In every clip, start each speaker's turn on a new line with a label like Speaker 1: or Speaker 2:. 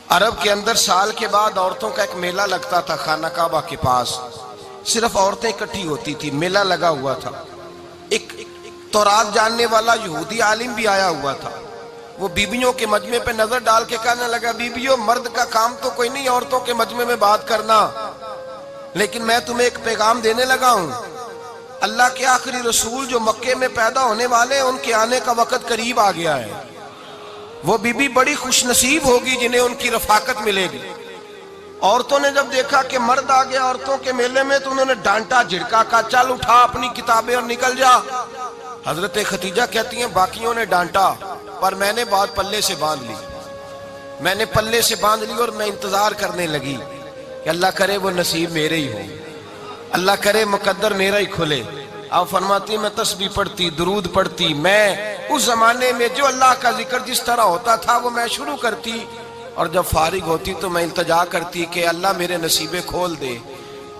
Speaker 1: عرب کے اندر سال کے بعد عورتوں کا ایک میلہ لگتا تھا خانہ کعبہ کے پاس، صرف عورتیں اکٹھی ہوتی تھی، میلہ لگا ہوا تھا۔ ایک تورات جاننے والا یہودی عالم بھی آیا ہوا تھا، وہ بیویوں کے مجمع پہ نظر ڈال کے کہنے لگا، بیویوں مرد کا کام تو کوئی نہیں عورتوں کے مجمع میں بات کرنا، لیکن میں تمہیں ایک پیغام دینے لگا ہوں، اللہ کے آخری رسول جو مکے میں پیدا ہونے والے ان کے آنے کا وقت قریب آ گیا ہے۔ وہ بی بی بڑی خوش نصیب ہوگی جنہیں ان کی رفاقت ملے گی۔ عورتوں نے جب دیکھا کہ مرد آ گیا عورتوں کے میلے میں تو انہوں نے ڈانٹا جھڑکا، کہا چل اٹھا اپنی کتابیں اور نکل جا۔ حضرت خدیجہ کہتی ہیں باقیوں نے ڈانٹا پر میں نے بات پلے سے باندھ لی، میں نے پلے سے باندھ لی اور میں انتظار کرنے لگی کہ اللہ کرے وہ نصیب میرے ہی ہو، اللہ کرے مقدر میرا ہی کھلے۔ آپ فرماتی میں تسبیح پڑھتی، درود پڑھتی، میں اس زمانے میں جو اللہ کا ذکر جس طرح ہوتا تھا وہ میں شروع کرتی، اور جب فارغ ہوتی تو میں التجا کرتی کہ اللہ میرے نصیبے کھول دے۔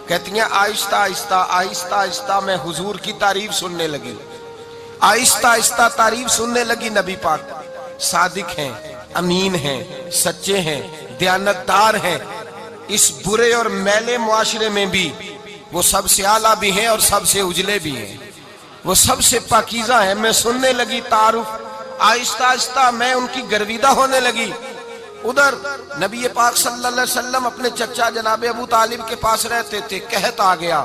Speaker 1: کہتی ہیں آہستہ آہستہ آہستہ آہستہ میں حضور کی تعریف سننے لگی، آہستہ آہستہ تعریف سننے لگی۔ نبی پاک صادق ہیں، امین ہیں، سچے ہیں، دیانتدار ہیں، اس برے اور میلے معاشرے میں بھی وہ سب سے اعلیٰ بھی ہیں اور سب سے اجلے بھی ہیں، وہ سب سے پاکیزہ ہیں۔ میں سننے لگی تعارف، آہستہ آہستہ میں ان کی گرویدہ ہونے لگی۔ ادھر نبی پاک صلی اللہ علیہ وسلم اپنے چچا جناب ابو طالب کے پاس رہتے تھے، قحط آ گیا،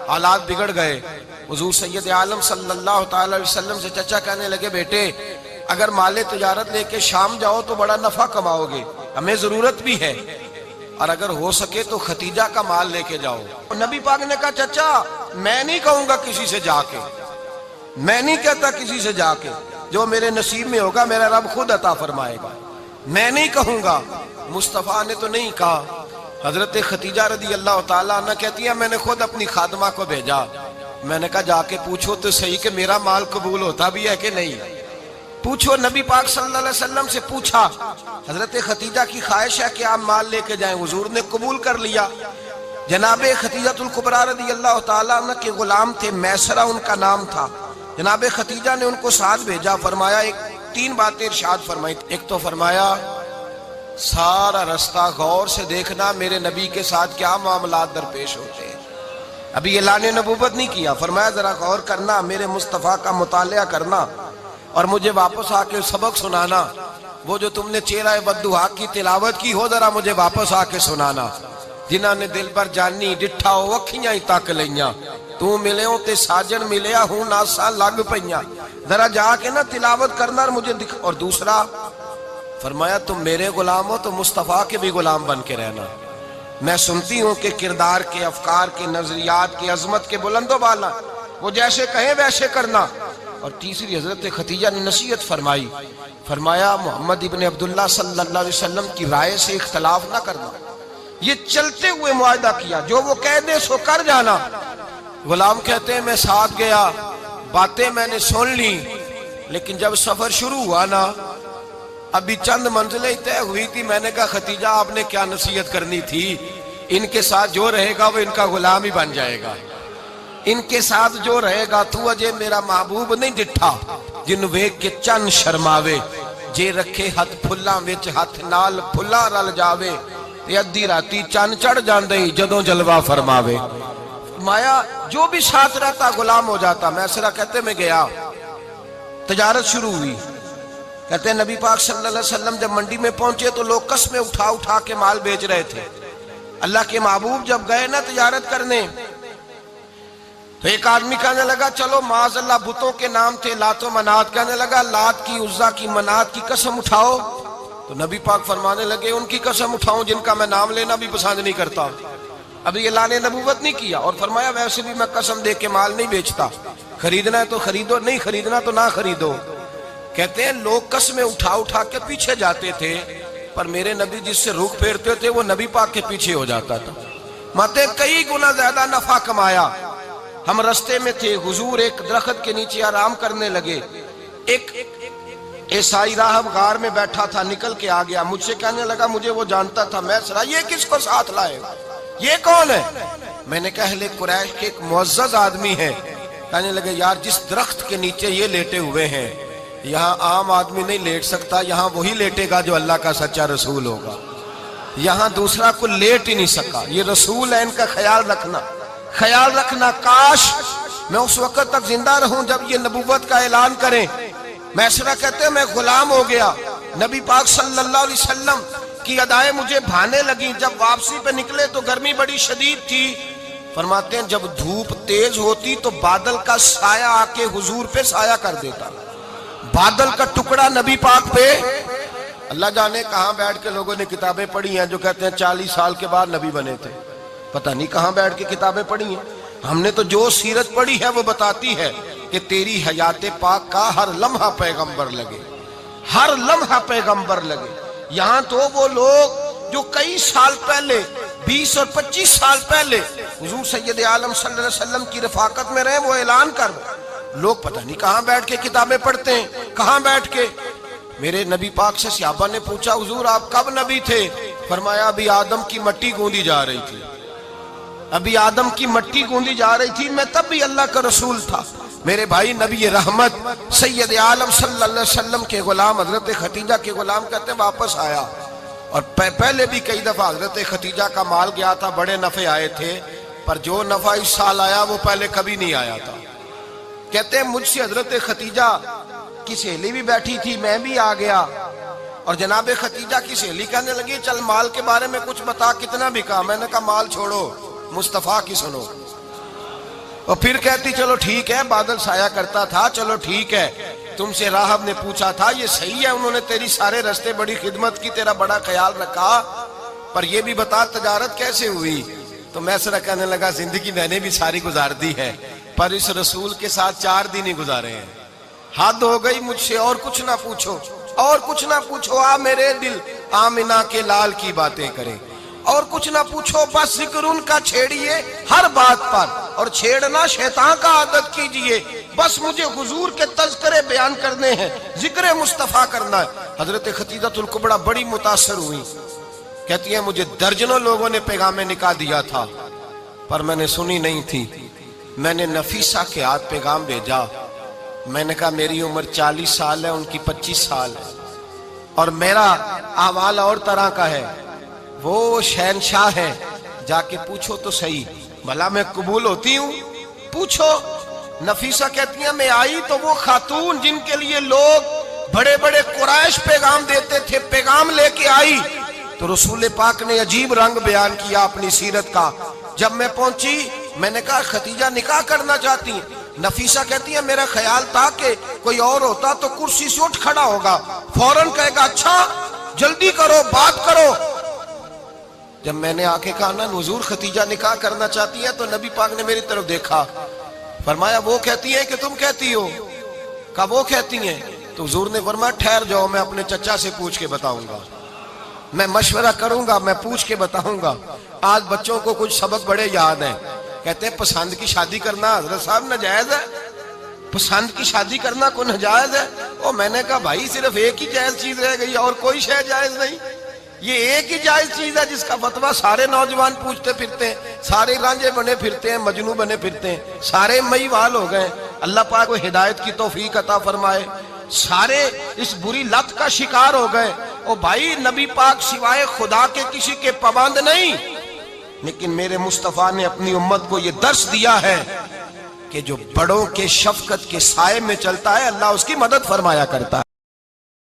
Speaker 1: حالات بگڑ گئے۔ حضور سید عالم صلی اللہ تعالی علیہ وسلم سے چچا کہنے لگے بیٹے اگر مال تجارت لے کے شام جاؤ تو بڑا نفع کماؤ گے، ہمیں ضرورت بھی ہے، اور اگر ہو سکے تو ختیجہ کا مال لے کے جاؤ۔ نبی پاک نے کہا چچا میں نہیں کہوں گا کسی سے جا کے، میں نہیں کہتا کسی سے جا کے، جو میرے نصیب میں ہوگا میرا رب خود عطا فرمائے گا، میں نہیں کہوں گا۔ مصطفیٰ نے تو نہیں کہا۔ حضرت خدیجہ رضی اللہ تعالیٰ عنہ کہتی ہیں میں نے خود اپنی خادمہ کو بھیجا، میں نے کہا جا کے پوچھو تو صحیح کہ میرا مال قبول ہوتا بھی ہے کہ نہیں، پوچھو۔ نبی پاک صلی اللہ علیہ وسلم سے پوچھا، حضرت خدیجہ کی خواہش ہے کہ آپ مال لے کے جائیں، حضور نے قبول کر لیا۔ جناب خدیجہ الکبریٰ رضی اللہ تعالیٰ عنہ کے غلام تھے، میسرہ ان کا نام تھا، جناب خدیجہ نے ان کو ساتھ بھیجا۔ فرمایا تین باتیں ارشاد فرمائی، ایک تو فرمایا سارا رستہ غور سے دیکھنا میرے نبی کے ساتھ کیا معاملات درپیش ہوتے ہیں، ابھی اعلان نبوت نہیں کیا، فرمایا ذرا غور کرنا، میرے مصطفیٰ کا مطالعہ کرنا اور مجھے واپس آ کے سبق سنانا، وہ جو تم نے چہرہ بددعا کی تلاوت کی ہو ذرا مجھے واپس آ کے سنانا۔ جنہاں نے دل پر جانی ڈٹھا ہو وکھیاں ہی تک لیاں، تو ملے ہوں تے ساجن ملیا ہوں ناساں لگ پئیاں، ذرا جا کے نا تلاوت کرنا اور مجھے دکھ۔ اور دوسرا فرمایا تم میرے غلام ہو تو مصطفیٰ کے بھی غلام بن کے رہنا، میں سنتی ہوں کہ کردار کے، افکار کے، نظریات کے، عظمت کے بلند و بالا، وہ جیسے کہیں ویسے کرنا۔ اور تیسری حضرت خدیجہ نے نصیحت فرمائی، فرمایا محمد ابن عبداللہ صلی اللہ علیہ وسلم کی رائے سے اختلاف نہ کرنا، یہ چلتے ہوئے معاہدہ کیا، جو وہ کہہ دے سو کر جانا۔ غلام کہتے ہیں میں ساتھ گیا، باتیں میں نے سن لی، لیکن جب سفر شروع ہوا نا ابھی چند منزلیں طے ہوئی تھی، میں نے کہا خدیجہ آپ نے کیا نصیحت کرنی تھی، ان کے ساتھ جو رہے گا وہ ان کا غلام ہی بن جائے گا، ان کے ساتھ جو رہے گا تو اجے میرا محبوب نہیں ڈٹھا جن ویکھ کے چن شرماوے، جے رکھے ہاتھ پھلاں وچ ہاتھ نال پھلا رل جاوے، تے ادھی راتی چن چڑھ جاندے جدوں جلوہ فرماوے۔ فرمایا جو بھی ساتھ رہتا غلام ہو جاتا۔ میسرہ کہتے میں گیا، تجارت شروع ہوئی، کہتے ہیں نبی پاک صلی اللہ علیہ وسلم جب منڈی میں پہنچے تو لوگ قسمیں اٹھا اٹھا کے مال بیچ رہے تھے۔ اللہ کے محبوب جب گئے نا تجارت کرنے تو ایک آدمی کہنے لگا چلو معاذ اللہ بتوں کے نام تھے لات و منات، کہنے لگا لات کی، عزا کی، منات کی قسم اٹھاؤ، تو نبی پاک فرمانے لگے ان کی قسم اٹھاؤں جن کا میں نام لینا بھی پسند نہیں کرتا، ابھی اعلان نبوت نہیں کیا، اور فرمایا ویسے بھی میں قسم دے کے مال نہیں بیچتا، خریدنا ہے تو خریدو، نہیں خریدنا تو نہ خریدو۔ کہتے ہیں لوگ قسمیں اٹھا اٹھا کے پیچھے جاتے تھے، پر میرے نبی جس سے رخ پھیرتے تھے وہ نبی پاک کے پیچھے ہو جاتا تھا۔ ماتے کئی گنا زیادہ نفع کمایا۔ ہم رستے میں تھے، حضور ایک درخت کے نیچے آرام کرنے لگے، ایک عیسائی راہب غار میں بیٹھا تھا، نکل کے آ گیا، مجھ سے کہنے لگا مجھے وہ جانتا تھا، میں سرا یہ کس کو ساتھ لائے، یہ کون ہے؟ میں نے کہا اہل قریش کے ایک معزز آدمی ہے۔ کہنے لگے یار جس درخت کے نیچے یہ لیٹے ہوئے ہیں یہاں عام آدمی نہیں لیٹ سکتا، یہاں وہی لیٹے گا جو اللہ کا سچا رسول ہوگا۔ یہاں دوسرا کو لیٹ ہی نہیں سکا. یہ رسول ہے، ان کا خیال رکھنا. کاش میں اس وقت تک زندہ رہوں جب یہ نبوت کا اعلان کریں. میسرہ کہتے ہیں میں غلام ہو گیا. نبی پاک صلی اللہ علیہ وسلم کی ادائیں مجھے بھانے لگیں. جب واپسی پہ نکلے تو گرمی بڑی شدید تھی. فرماتے ہیں جب دھوپ تیز ہوتی تو بادل کا سایہ آ کے حضور پہ سایہ کر دیتا. بادل کا ٹکڑا نبی پاک پہ. اللہ جانے کہاں بیٹھ کے لوگوں نے کتابیں پڑھی ہیں جو کہتے ہیں 40 سال کے بعد نبی بنے تھے. پتہ نہیں کہاں بیٹھ کے کتابیں پڑھی ہیں. ہم نے تو جو سیرت پڑھی ہے وہ بتاتی ہے کہ تیری حیات پاک کا ہر لمحہ پیغمبر لگے، ہر لمحہ پیغمبر لگے. یہاں تو وہ لوگ جو کئی سال پہلے 20 اور 25 سال پہلے حضور سید عالم صلی اللہ علیہ وسلم کی رفاقت میں رہے وہ اعلان کر لوگ پتہ نہیں کہاں بیٹھ کے کتابیں پڑھتے ہیں، کہاں بیٹھ کے. میرے نبی پاک سے صحابہ نے پوچھا حضور آپ کب نبی تھے؟ فرمایا ابھی آدم کی مٹی گوندی جا رہی تھی، ابھی آدم کی مٹی گوندی جا رہی تھی، میں تب بھی اللہ کا رسول تھا. میرے بھائی نبی رحمت سید عالم صلی اللہ علیہ وسلم کے غلام حضرت ختیجہ کے غلام کہتے ہیں واپس آیا. اور پہلے بھی کئی دفعہ حضرت ختیجہ کا مال گیا تھا، بڑے نفع آئے تھے، پر جو نفع اس سال آیا وہ پہلے کبھی نہیں آیا تھا. کہتے ہیں مجھ سے حضرت ختیجہ کی سہیلی بھی بیٹھی تھی، میں بھی آ گیا. اور جناب ختیجہ کی سہیلی کہنے لگی چل مال کے بارے میں کچھ بتا، کتنا بکا؟ میں نے کہا مال چھوڑو، مصطفیٰ کی سنو. اور پھر کہتی چلو ٹھیک ہے، بادل سایہ کرتا تھا، چلو ٹھیک ہے. تم سے راہب نے پوچھا تھا یہ صحیح ہے، انہوں نے تیری سارے رستے بڑی خدمت کی، تیرا بڑا خیال رکھا، پر یہ بھی بتا تجارت کیسے ہوئی؟ تو میسرہ کہنے لگا زندگی میں نے بھی ساری گزار دی ہے، پر اس رسول کے ساتھ 4 دن ہی گزارے ہیں. حد ہو گئی مجھ سے، اور کچھ نہ پوچھو، اور کچھ نہ پوچھو. آ میرے دل آمنہ کے لال کی باتیں کریں، اور کچھ نہ پوچھو، بس ذکر ان کا چھیڑیے ہر بات پر، اور چھیڑنا شیطان کا عادت کیجئے. بس مجھے حضور کے تذکرے بیان کرنے ہیں، ذکر مصطفیٰ کرنا ہے. حضرت ختیجہ الکبریٰ بڑی متاثر ہوئی. کہتی ہیں مجھے درجنوں لوگوں نے پیغام نکاح دیا تھا پر میں نے سنی نہیں تھی. میں نے نفیسہ کے ہاتھ پیغام بھیجا. میں نے کہا میری عمر 40 سال ہے، ان کی 25 سال ہے، اور میرا احوال اور طرح کا ہے. وہ شہنشاہ ہے، جا کے پوچھو تو صحیح، بھلا میں قبول ہوتی ہوں؟ پوچھو. نفیسہ کہتی ہیں میں آئی تو وہ خاتون جن کے لیے لوگ بڑے بڑے قریش پیغام دیتے تھے، پیغام لے کے آئی. تو رسول پاک نے عجیب رنگ بیان کیا اپنی سیرت کا. جب میں پہنچی میں نے کہا ختیجہ نکاح کرنا چاہتی ہیں؟ نفیسہ کہتی ہے میرا خیال تھا کہ کوئی اور ہوتا تو کرسی سے اٹھ کھڑا ہوگا، فوراً کہے گا اچھا جلدی کرو بات کرو. جب میں نے آ کے کہا نا حضور ختیجہ نکاح کرنا چاہتی ہے، تو نبی پاک نے میری طرف دیکھا، فرمایا وہ کہتی ہے کہ تم کہتی ہو؟ کہا وہ کہتی ہیں. تو حضور نے فرمایا ٹھہر جاؤ، میں اپنے چچا سے پوچھ کے بتاؤں گا، میں مشورہ کروں گا، میں پوچھ کے بتاؤں گا. آج بچوں کو کچھ سبق بڑے یاد ہیں. کہتے ہیں پسند کی شادی کرنا حضرت صاحب ناجائز ہے؟ پسند کی شادی کرنا کوئی ناجائز ہے؟ اور میں نے کہا بھائی صرف ایک ہی جائز چیز رہ گئی اور کوئی شے جائز نہیں. یہ ایک ہی جائز چیز ہے جس کا فتویٰ سارے نوجوان پوچھتے پھرتے ہیں، سارے رانجے بنے پھرتے ہیں، مجنوں بنے پھرتے ہیں، سارے مئی وال ہو گئے. اللہ پاک کو ہدایت کی توفیق عطا فرمائے. سارے اس بری لت کا شکار ہو گئے. او بھائی نبی پاک سوائے خدا کے کسی کے پابند نہیں، لیکن میرے مصطفیٰ نے اپنی امت کو یہ درس دیا ہے کہ جو بڑوں کے شفقت کے سائے میں چلتا ہے اللہ اس کی مدد فرمایا کرتا ہے.